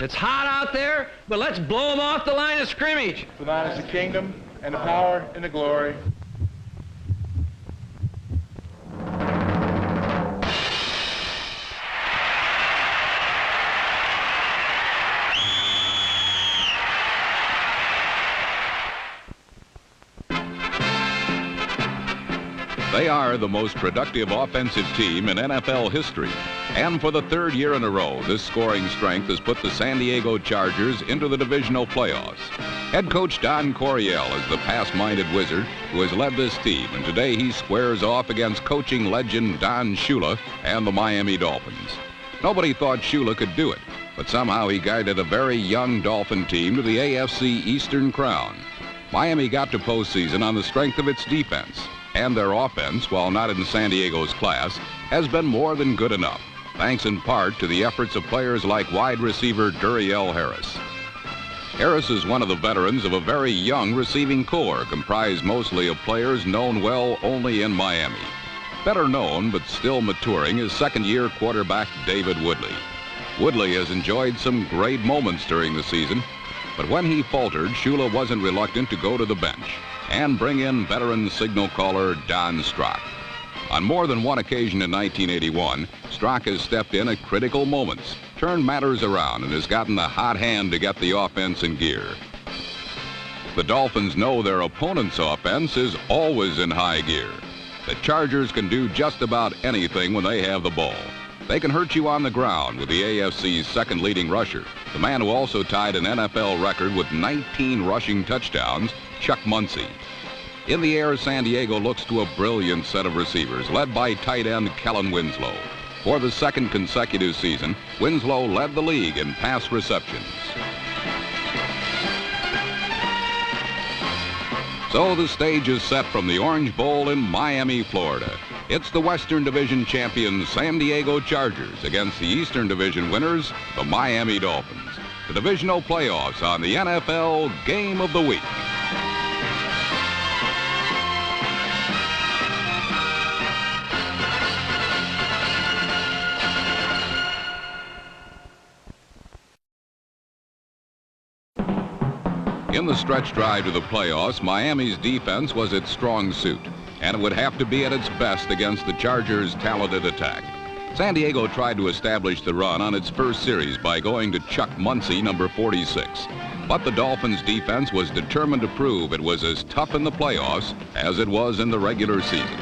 It's hot out there, but let's blow them off the line of scrimmage. For thine is the kingdom, and the power, and the glory. They are the most productive offensive team in NFL history. And for the third year in a row, this scoring strength has put the San Diego Chargers into the divisional playoffs. Head coach Don Coryell is the pass-minded wizard who has led this team, and today he squares off against coaching legend Don Shula and the Miami Dolphins. Nobody thought Shula could do it, but somehow he guided a very young Dolphin team to the AFC Eastern Crown. Miami got to postseason on the strength of its defense. And their offense, while not in San Diego's class, has been more than good enough, thanks in part to the efforts of players like wide receiver Duriel Harris. Harris is one of the veterans of a very young receiving corps, comprised mostly of players known well only in Miami. Better known, but still maturing, is second-year quarterback David Woodley. Woodley has enjoyed some great moments during the season, but when he faltered, Shula wasn't reluctant to go to the bench and bring in veteran signal caller Don Strock. On more than one occasion in 1981, Strock has stepped in at critical moments, turned matters around, and has gotten the hot hand to get the offense in gear. The Dolphins know their opponent's offense is always in high gear. The Chargers can do just about anything when they have the ball. They can hurt you on the ground with the AFC's second leading rusher, the man who also tied an NFL record with 19 rushing touchdowns, Chuck Muncie. In the air, San Diego looks to a brilliant set of receivers, led by tight end Kellen Winslow. For the second consecutive season, Winslow led the league in pass receptions. So the stage is set from the Orange Bowl in Miami, Florida. It's the Western Division champions San Diego Chargers against the Eastern Division winners, the Miami Dolphins. The divisional playoffs on the NFL Game of the Week. In the stretch drive to the playoffs, Miami's defense was its strong suit, and it would have to be at its best against the Chargers' talented attack. San Diego tried to establish the run on its first series by going to Chuck Muncie, number 46. But the Dolphins' defense was determined to prove it was as tough in the playoffs as it was in the regular season.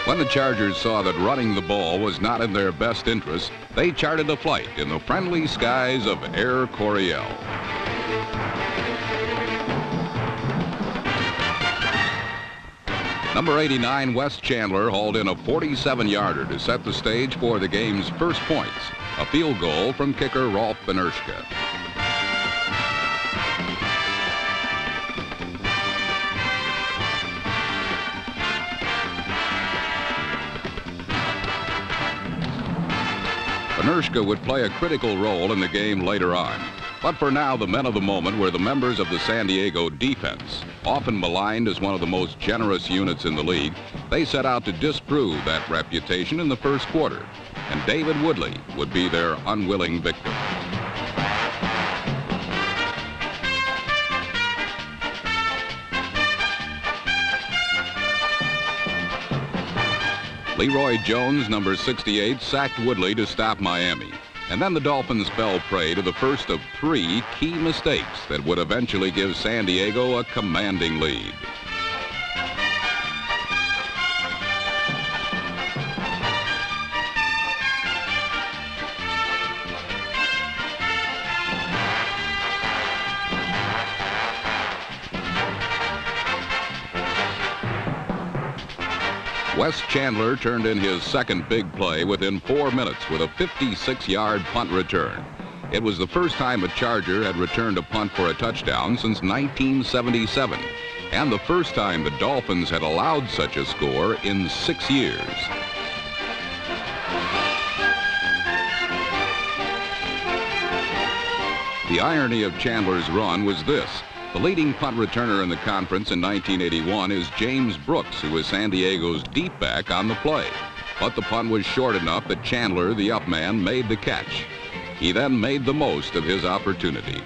When the Chargers saw that running the ball was not in their best interest, they charted a flight in the friendly skies of Air Coryell. Number 89, Wes Chandler, hauled in a 47-yarder to set the stage for the game's first points, a field goal from kicker Rolf Benerschke. Benerschke would play a critical role in the game later on. But for now, the men of the moment were the members of the San Diego defense. Often maligned as one of the most generous units in the league, they set out to disprove that reputation in the first quarter. And David Woodley would be their unwilling victim. Leroy Jones, number 68, sacked Woodley to stop Miami. And then the Dolphins fell prey to the first of three key mistakes that would eventually give San Diego a commanding lead. Wes Chandler turned in his second big play within 4 minutes with a 56-yard punt return. It was the first time a Charger had returned a punt for a touchdown since 1977, and the first time the Dolphins had allowed such a score in 6 years. The irony of Chandler's run was this. The leading punt returner in the conference in 1981 is James Brooks, who was San Diego's deep back on the play. But the punt was short enough that Chandler, the up man, made the catch. He then made the most of his opportunity.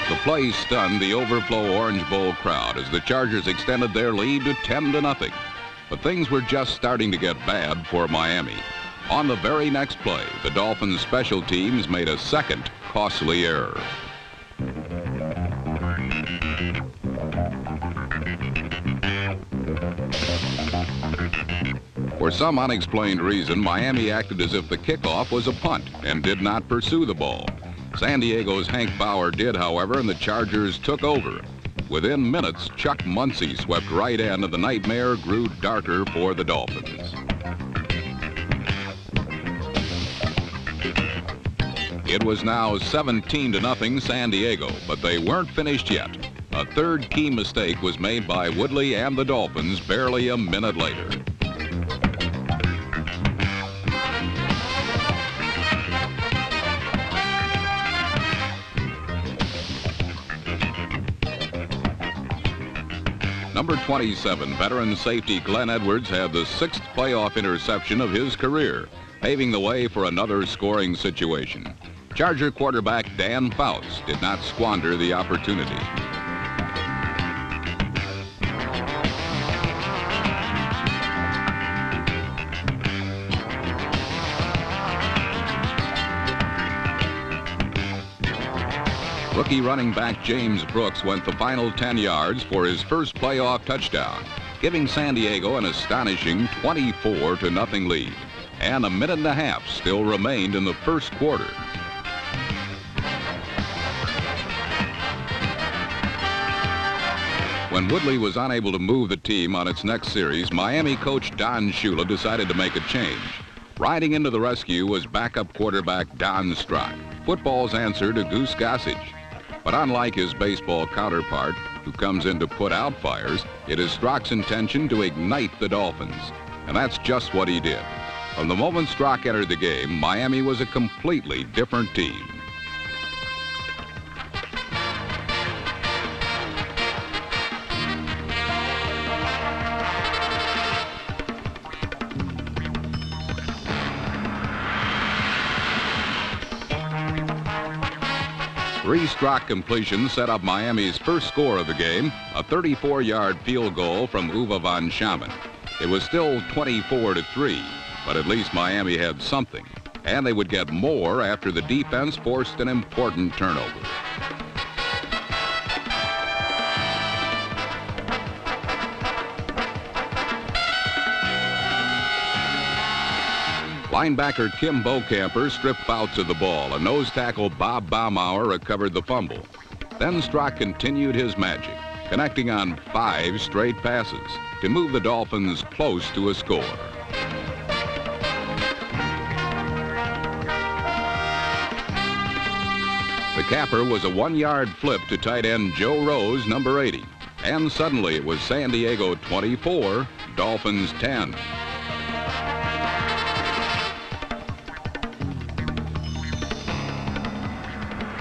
The play stunned the overflow Orange Bowl crowd as the Chargers extended their lead to 10-0. But things were just starting to get bad for Miami. On the very next play, the Dolphins special teams made a second costly error. For some unexplained reason, Miami acted as if the kickoff was a punt and did not pursue the ball. San Diego's Hank Bauer did, however, and the Chargers took over. Within minutes, Chuck Muncie swept right in, and the nightmare grew darker for the Dolphins. It was now 17-0 San Diego, but they weren't finished yet. A third key mistake was made by Woodley and the Dolphins barely a minute later. Number 27, veteran safety Glenn Edwards had the 6th playoff interception of his career, paving the way for another scoring situation. Charger quarterback Dan Fouts did not squander the opportunity. Rookie running back James Brooks went the final 10 yards for his first playoff touchdown, giving San Diego an astonishing 24-0 lead. And a minute and a half still remained in the first quarter. When Woodley was unable to move the team on its next series, Miami coach Don Shula decided to make a change. Riding into the rescue was backup quarterback Don Strock, football's answer to Goose Gossage. But unlike his baseball counterpart, who comes in to put out fires, it is Strock's intention to ignite the Dolphins. And that's just what he did. From the moment Strock entered the game, Miami was a completely different team. Three Strock completions set up Miami's first score of the game, a 34-yard field goal from Uwe von Schaman. It was still 24-3, but at least Miami had something, and they would get more after the defense forced an important turnover. Linebacker Kim Bokamper stripped Fouts of the ball, and nose tackle Bob Baumauer recovered the fumble. Then Strock continued his magic, connecting on 5 straight passes to move the Dolphins close to a score. The capper was a 1-yard flip to tight end Joe Rose, number 80. And suddenly it was San Diego 24, Dolphins 10.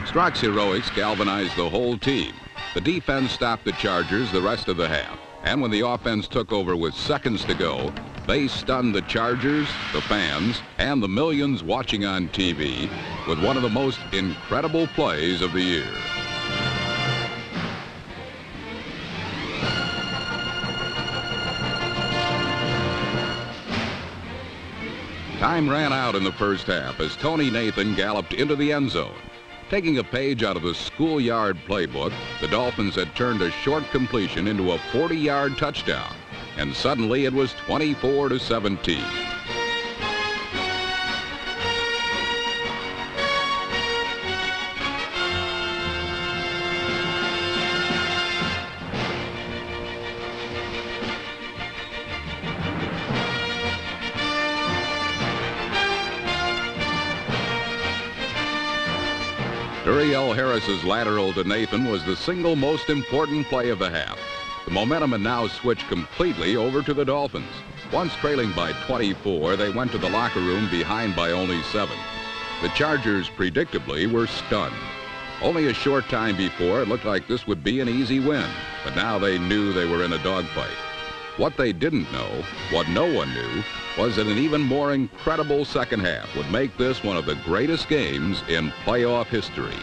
Strock's heroics galvanized the whole team. The defense stopped the Chargers the rest of the half. And when the offense took over with seconds to go, they stunned the Chargers, the fans, and the millions watching on TV with one of the most incredible plays of the year. Time ran out in the first half as Tony Nathan galloped into the end zone. Taking a page out of the schoolyard playbook, the Dolphins had turned a short completion into a 40-yard touchdown, and suddenly it was 24-17. Duriel Harris's lateral to Nathan was the single most important play of the half. The momentum had now switched completely over to the Dolphins. Once trailing by 24, they went to the locker room behind by only 7. The Chargers, predictably, were stunned. Only a short time before, it looked like this would be an easy win, but now they knew they were in a dogfight. What they didn't know, what no one knew, was that an even more incredible second half would make this one of the greatest games in playoff history.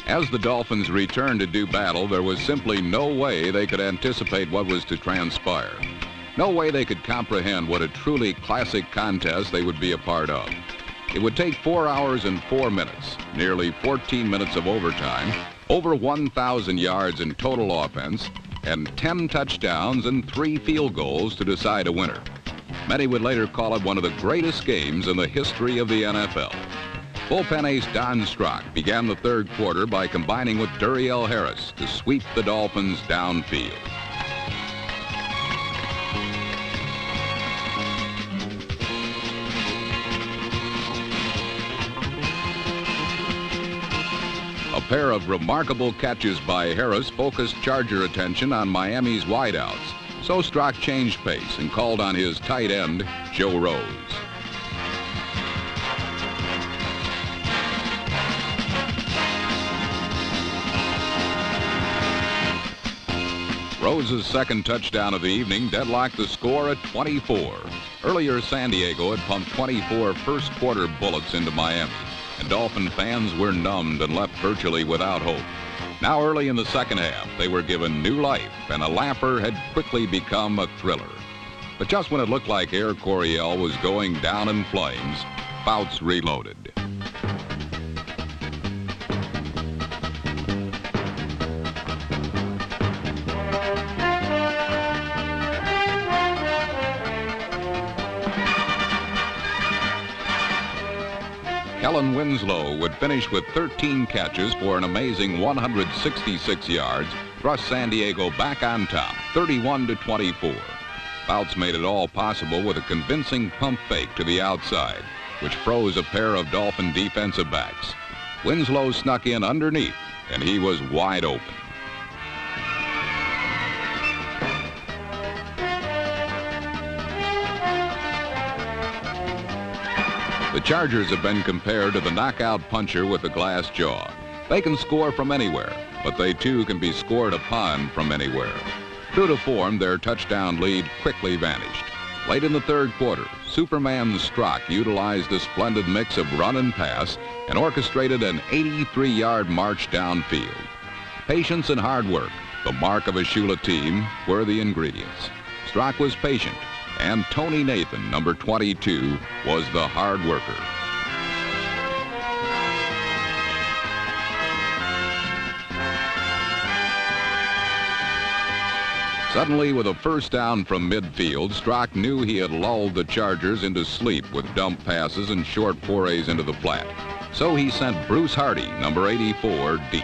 As the Dolphins returned to do battle, there was simply no way they could anticipate what was to transpire. No way they could comprehend what a truly classic contest they would be a part of. It would take 4 hours and 4 minutes, nearly 14 minutes of overtime, over 1,000 yards in total offense, and 10 touchdowns and 3 field goals to decide a winner. Many would later call it one of the greatest games in the history of the NFL. Bullpen ace Don Strock began the third quarter by combining with Duriel Harris to sweep the Dolphins downfield. A pair of remarkable catches by Harris focused Charger attention on Miami's wideouts, so Strock changed pace and called on his tight end, Joe Rose. Rose's second touchdown of the evening deadlocked the score at 24. Earlier, San Diego had pumped 24 first-quarter bullets into Miami, and Dolphin fans were numbed and left virtually without hope. Now, early in the second half, they were given new life, and a laugher had quickly become a thriller. But just when it looked like Air Coryell was going down in flames, Fouts reloaded. Kellen Winslow would finish with 13 catches for an amazing 166 yards, thrust San Diego back on top, 31-24. Fouts made it all possible with a convincing pump fake to the outside, which froze a pair of Dolphin defensive backs. Winslow snuck in underneath, and he was wide open. The Chargers have been compared to the knockout puncher with the glass jaw. They can score from anywhere, but they too can be scored upon from anywhere. True to form, their touchdown lead quickly vanished. Late in the third quarter, Superman Strock utilized a splendid mix of run and pass and orchestrated an 83-yard march downfield. Patience and hard work, the mark of a Shula team, were the ingredients. Strock was patient, and Tony Nathan, number 22, was the hard worker. Suddenly, with a first down from midfield, Strock knew he had lulled the Chargers into sleep with dump passes and short forays into the flat. So he sent Bruce Hardy, number 84, deep.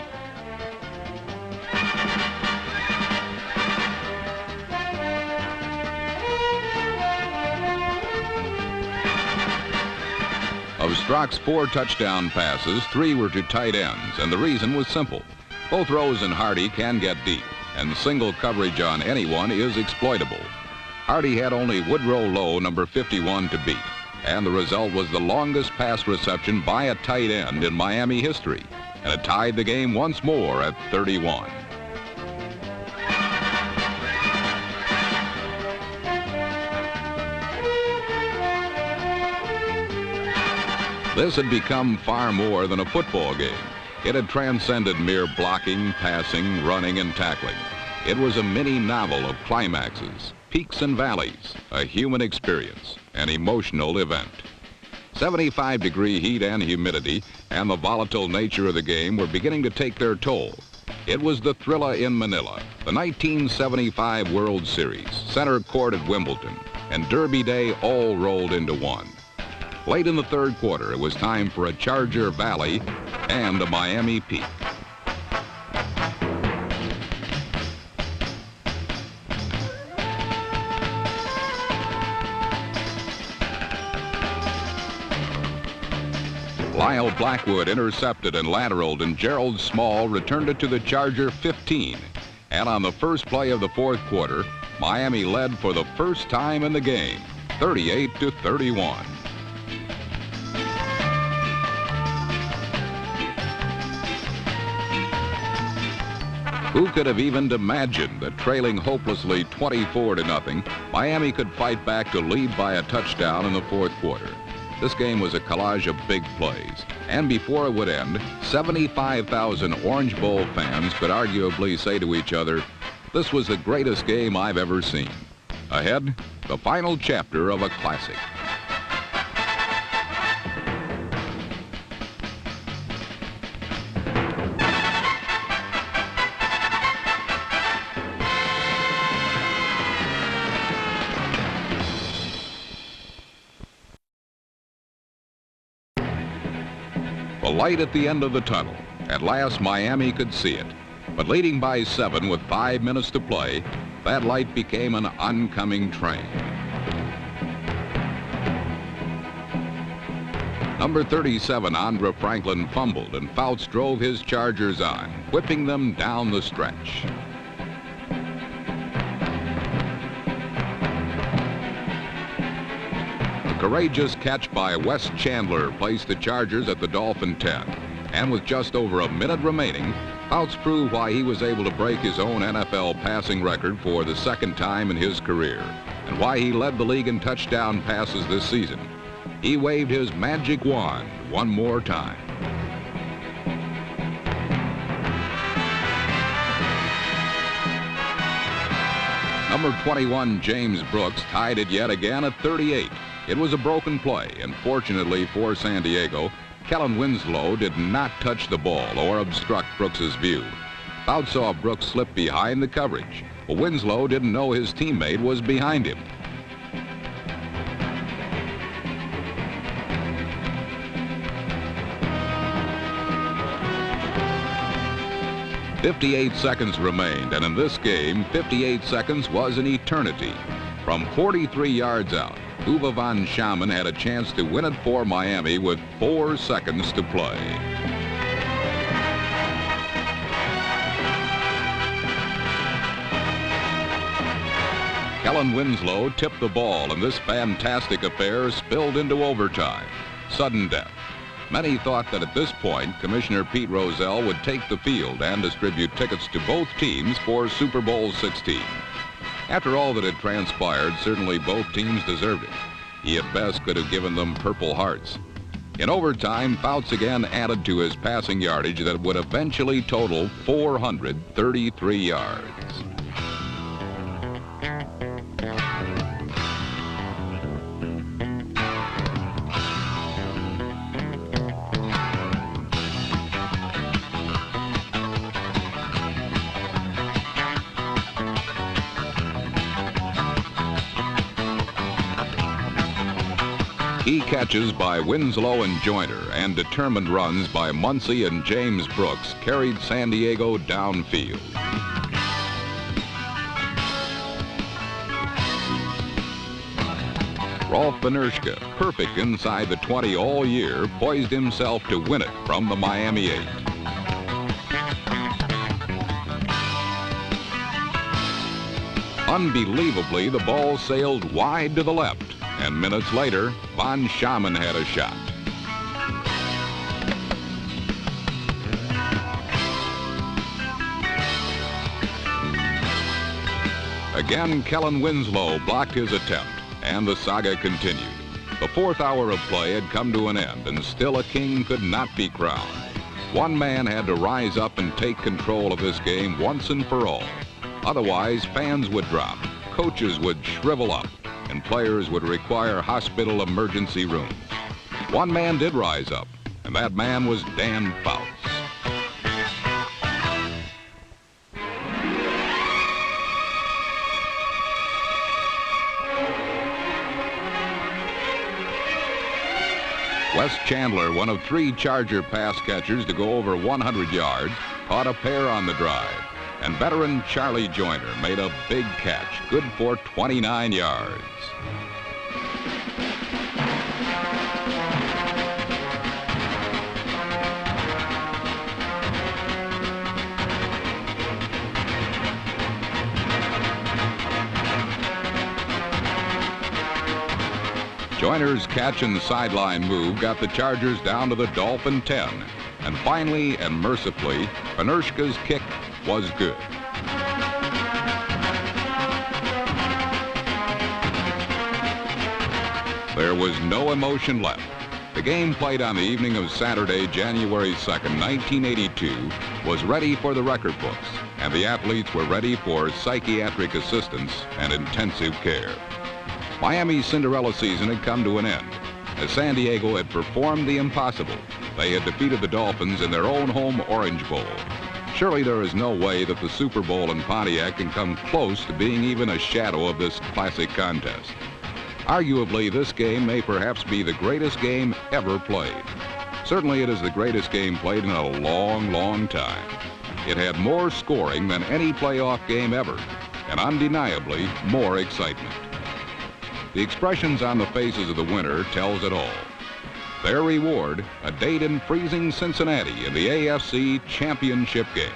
Of Strock's 4 touchdown passes, 3 were to tight ends, and the reason was simple. Both Rose and Hardy can get deep, and single coverage on anyone is exploitable. Hardy had only Woodrow Lowe, number 51, to beat, and the result was the longest pass reception by a tight end in Miami history, and it tied the game once more at 31. This had become far more than a football game. It had transcended mere blocking, passing, running, and tackling. It was a mini novel of climaxes, peaks and valleys, a human experience, an emotional event. 75-degree heat and humidity and the volatile nature of the game were beginning to take their toll. It was the Thrilla in Manila, the 1975 World Series, center court at Wimbledon, and Derby Day all rolled into one. Late in the third quarter, it was time for a Charger Valley and a Miami Peak. Lyle Blackwood intercepted and lateraled, and Gerald Small returned it to the Charger 15. And on the first play of the fourth quarter, Miami led for the first time in the game, 38-31. Who could have even imagined that trailing hopelessly 24-0, Miami could fight back to lead by a touchdown in the fourth quarter? This game was a collage of big plays, and before it would end, 75,000 Orange Bowl fans could arguably say to each other, "This was the greatest game I've ever seen." Ahead, the final chapter of a classic. The light at the end of the tunnel. At last, Miami could see it. But leading by 7 with 5 minutes to play, that light became an oncoming train. Number 37, Andre Franklin, fumbled, and Fouts drove his Chargers on, whipping them down the stretch. Courageous catch by Wes Chandler placed the Chargers at the Dolphin 10. And with just over a minute remaining, Fouts proved why he was able to break his own NFL passing record for the second time in his career, and why he led the league in touchdown passes this season. He waved his magic wand one more time. Number 21, James Brooks, tied it yet again at 38. It was a broken play, and fortunately for San Diego, Kellen Winslow did not touch the ball or obstruct Brooks's view. Fouts saw Brooks slip behind the coverage, but Winslow didn't know his teammate was behind him. "58 seconds remained, and in this game, 58 seconds was an eternity. From 43 yards out, Uwe von Schaman had a chance to win it for Miami with 4 seconds to play. Kellen Winslow tipped the ball, and this fantastic affair spilled into overtime. Sudden death. Many thought that at this point, Commissioner Pete Rozelle would take the field and distribute tickets to both teams for Super Bowl 16. After all that had transpired, certainly both teams deserved it. He at best could have given them Purple Hearts. In overtime, Fouts again added to his passing yardage that would eventually total 433 yards. Key catches by Winslow and Joyner and determined runs by Muncie and James Brooks carried San Diego downfield. Rolf Benerschke, perfect inside the 20 all year, poised himself to win it from the Miami 8. Unbelievably, the ball sailed wide to the left, and minutes later, von Schaman had a shot. Again, Kellen Winslow blocked his attempt, and the saga continued. The fourth hour of play had come to an end, and still a king could not be crowned. One man had to rise up and take control of this game once and for all. Otherwise, fans would drop, coaches would shrivel up, and players would require hospital emergency rooms. One man did rise up, and that man was Dan Fouts. Wes Chandler, one of 3 Charger pass catchers to go over 100 yards, caught a pair on the drive. And veteran Charlie Joyner made a big catch, good for 29 yards. Joyner's catch and sideline move got the Chargers down to the Dolphin 10. And finally and mercifully, Panershka's kick was good. There was no emotion left. The game played on the evening of Saturday, January 2nd, 1982, was ready for the record books, and the athletes were ready for psychiatric assistance and intensive care. Miami's Cinderella season had come to an end, as San Diego had performed the impossible. They had defeated the Dolphins in their own home Orange Bowl. Surely there is no way that the Super Bowl in Pontiac can come close to being even a shadow of this classic contest. Arguably, this game may perhaps be the greatest game ever played. Certainly it is the greatest game played in a long, long time. It had more scoring than any playoff game ever, and undeniably more excitement. The expressions on the faces of the winner tells it all. Their reward, a date in freezing Cincinnati in the AFC Championship game.